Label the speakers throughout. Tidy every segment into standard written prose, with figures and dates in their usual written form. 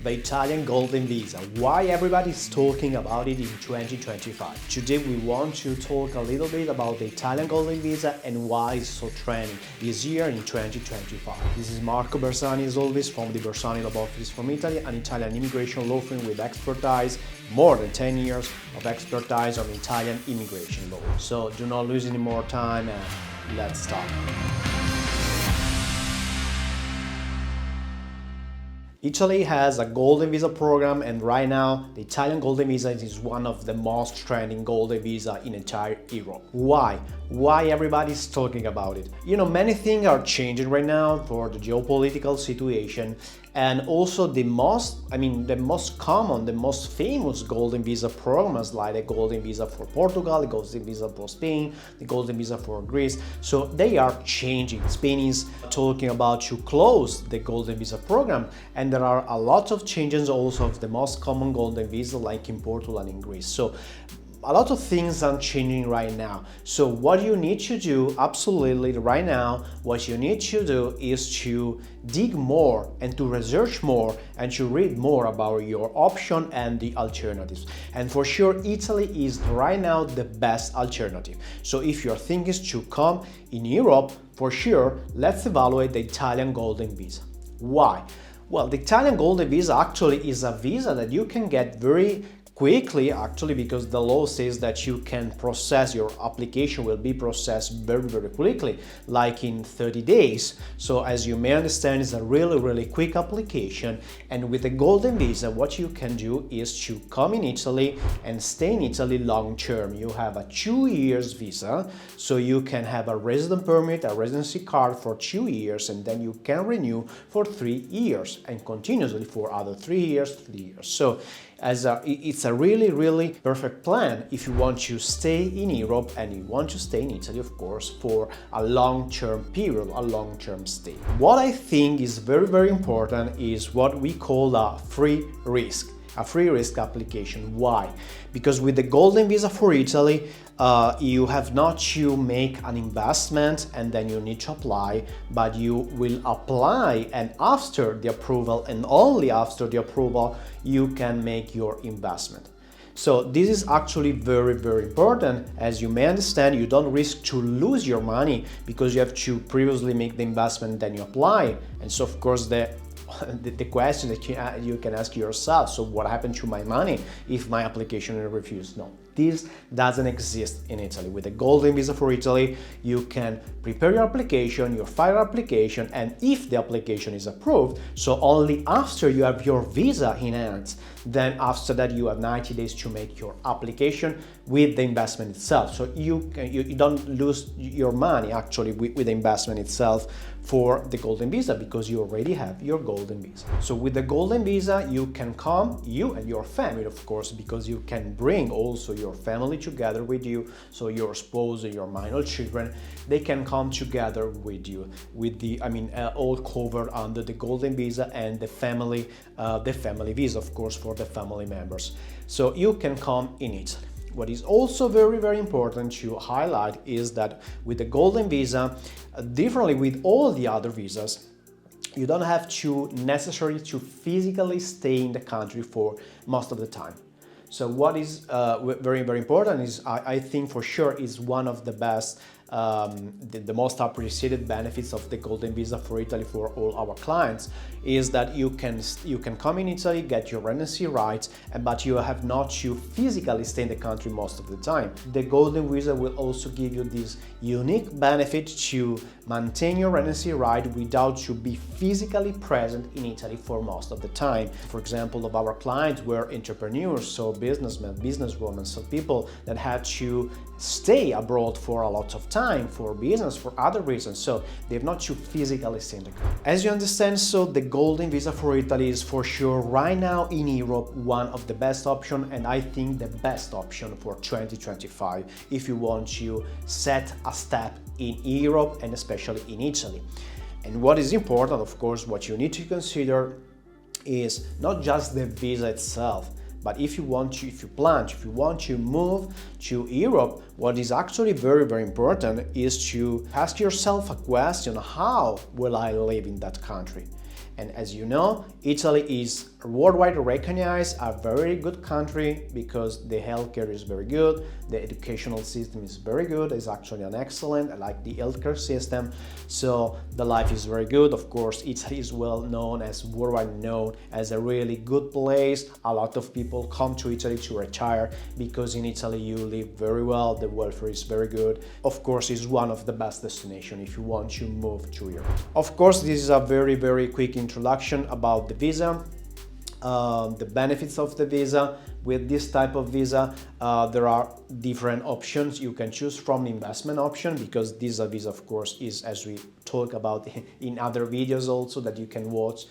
Speaker 1: the Italian Golden Visa. Why everybody's talking about it in 2025. Today we want to talk a little bit about the Italian Golden Visa and why it's so trending this year in 2025. This is Marco Bersani as always from the Bersani Law Office from Italy, an Italian immigration law firm with expertise, more than 10 years of expertise on Italian immigration law. So do not lose any more time and let's start. Italy has a Golden Visa program, and right now the Italian Golden Visa is one of the most trending Golden Visa in entire Europe. Why? Why everybody's talking about it? You know, many things are changing right now for the geopolitical situation, and also the most common, the most famous Golden Visa programs like the Golden Visa for Portugal, the Golden Visa for Spain, the Golden Visa for Greece. So they are changing. Spain is talking about to close the Golden Visa program, and there are a lot of changes also of the most common Golden Visa like in Portugal and in Greece. So a lot of things are changing right now. So what you need to do absolutely right now, what you need to do is to dig more and to research more and to read more about your option and the alternatives. And for sure, Italy is right now the best alternative. So if your thing is to come in Europe, for sure, let's evaluate the Italian Golden Visa. Why? Well, the Italian Golden Visa actually is a visa that you can get very quickly, actually, because the law says that you can process your application will be processed very quickly, like in 30 days. So as you may understand, it's a really quick application. And with the Golden Visa, what you can do is to come in Italy and stay in Italy long term. You have a 2 years visa, so you can have a resident permit, a residency card for 2 years, and then you can renew for 3 years and continuously for other 3 years. So it's a really perfect plan if you want to stay in Europe and you want to stay in Italy, of course, for a long-term period, a long-term stay. What I think is very important is what we call a free risk application. Why? Because with the Golden Visa for Italy, you have not to make an investment and then you need to apply, but you will apply, and after the approval and only after the approval you can make your investment. So this is actually very important. As you may understand, you don't risk to lose your money because you have to previously make the investment, then you apply. And so of course the question that you can ask yourself, so what happened to my money if my application is refused? No, this doesn't exist in Italy. With the Golden Visa for Italy, you can prepare your application, you file your application, and if the application is approved, so only after you have your visa in hand, then after that you have 90 days to make your application with the investment itself. So you don't lose your money actually with the investment itself for the Golden Visa because you already have your Golden Visa. So with the Golden Visa, you can come, you and your family, of course, because you can bring also your family together with you. So your spouse and your minor children, they can come together with you, with the, all covered under the Golden Visa and the family visa, of course, for the family members. So you can come in Italy. What is also very important to highlight is that with the Golden Visa, differently with all the other visas, you don't have to necessarily to physically stay in the country for most of the time. So what is very important is, I think for sure, is one of the best, the most appreciated benefits of the Golden Visa for Italy for all our clients is that you can come in Italy, get your residency rights, but you have not to physically stay in the country most of the time. The Golden Visa will also give you this unique benefit to maintain your residency right without to be physically present in Italy for most of the time. For example, of our clients were entrepreneurs, so businessmen, businesswomen, so people that had to stay abroad for a lot of time for business, for other reasons, so they've not to physically stay in the country. As you understand, so the Golden Visa for Italy is for sure right now in Europe one of the best options, and I think the best option for 2025 if you want to set a step in Europe and especially in Italy. And what is important, of course, what you need to consider is not just the visa itself, but if you want to move to Europe, what is actually very important is to ask yourself a question: how will I live in that country? And as you know, Italy is worldwide recognized, a very good country because the healthcare is very good, the educational system is very good, it's actually an excellent, I like the healthcare system, so the life is very good. Of course, Italy is well known, as worldwide known as a really good place. A lot of people come to Italy to retire because in Italy you live very well, the welfare is very good. Of course, it's one of the best destinations if you want to move to Europe. Of course, this is a very quick introduction about the visa. The benefits of the visa. With this type of visa, there are different options. You can choose from the investment option, because this visa, of course, is, as we talk about in other videos also that you can watch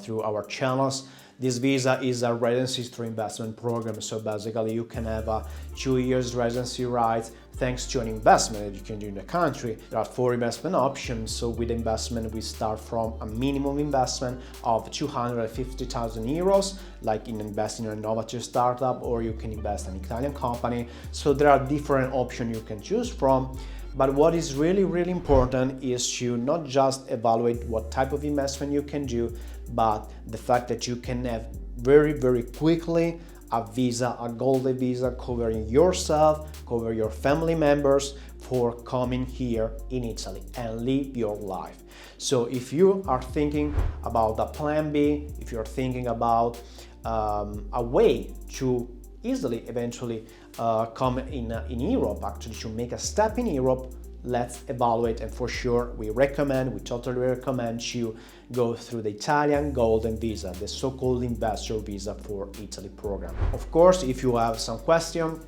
Speaker 1: through our channels. This visa is a residency through investment program, so basically you can have a 2 years residency rights thanks to an investment that you can do in the country. There are 4 investment options, so with investment we start from a minimum investment of 250,000 euros, like in investing in an innovative startup, or you can invest in an Italian company. So there are different options you can choose from. But what is really important is to not just evaluate what type of investment you can do, but the fact that you can have very quickly a visa, a golden visa, covering yourself, cover your family members for coming here in Italy and live your life. So if you are thinking about a plan B, if you're thinking about a way to easily eventually come in Europe, actually to make a step in Europe, let's evaluate, and for sure we totally recommend you go through the Italian Golden Visa, the so-called investor visa for Italy program. Of course, if you have some question,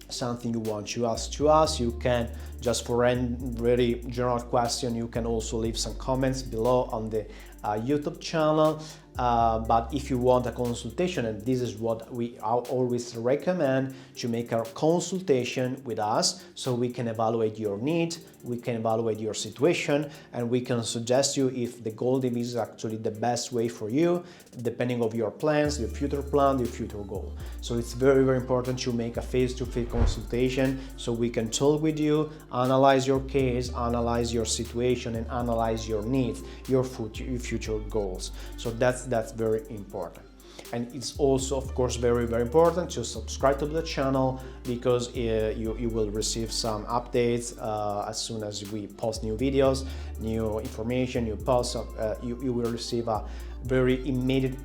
Speaker 1: something you want to ask to us, you can, just for any very general question, you can also leave some comments below on the YouTube channel. But if you want a consultation, and this is what we always recommend, to make a consultation with us so we can evaluate your needs, we can evaluate your situation, and we can suggest you if the Golden Visa is actually the best way for you, depending on your plans, your future plan, your future goal. So it's very important to make a face-to-face consultation so we can talk with you, analyze your case, analyze your situation, and analyze your needs, your future goals. So that's very important. And it's also, of course, very important to subscribe to the channel, because you will receive some updates as soon as we post new videos, new information, new posts. You will receive a very immediate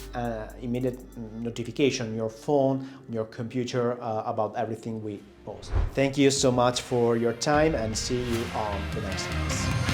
Speaker 1: notification on your phone, on your computer, about everything we post. Thank you so much for your time, and see you on the next class.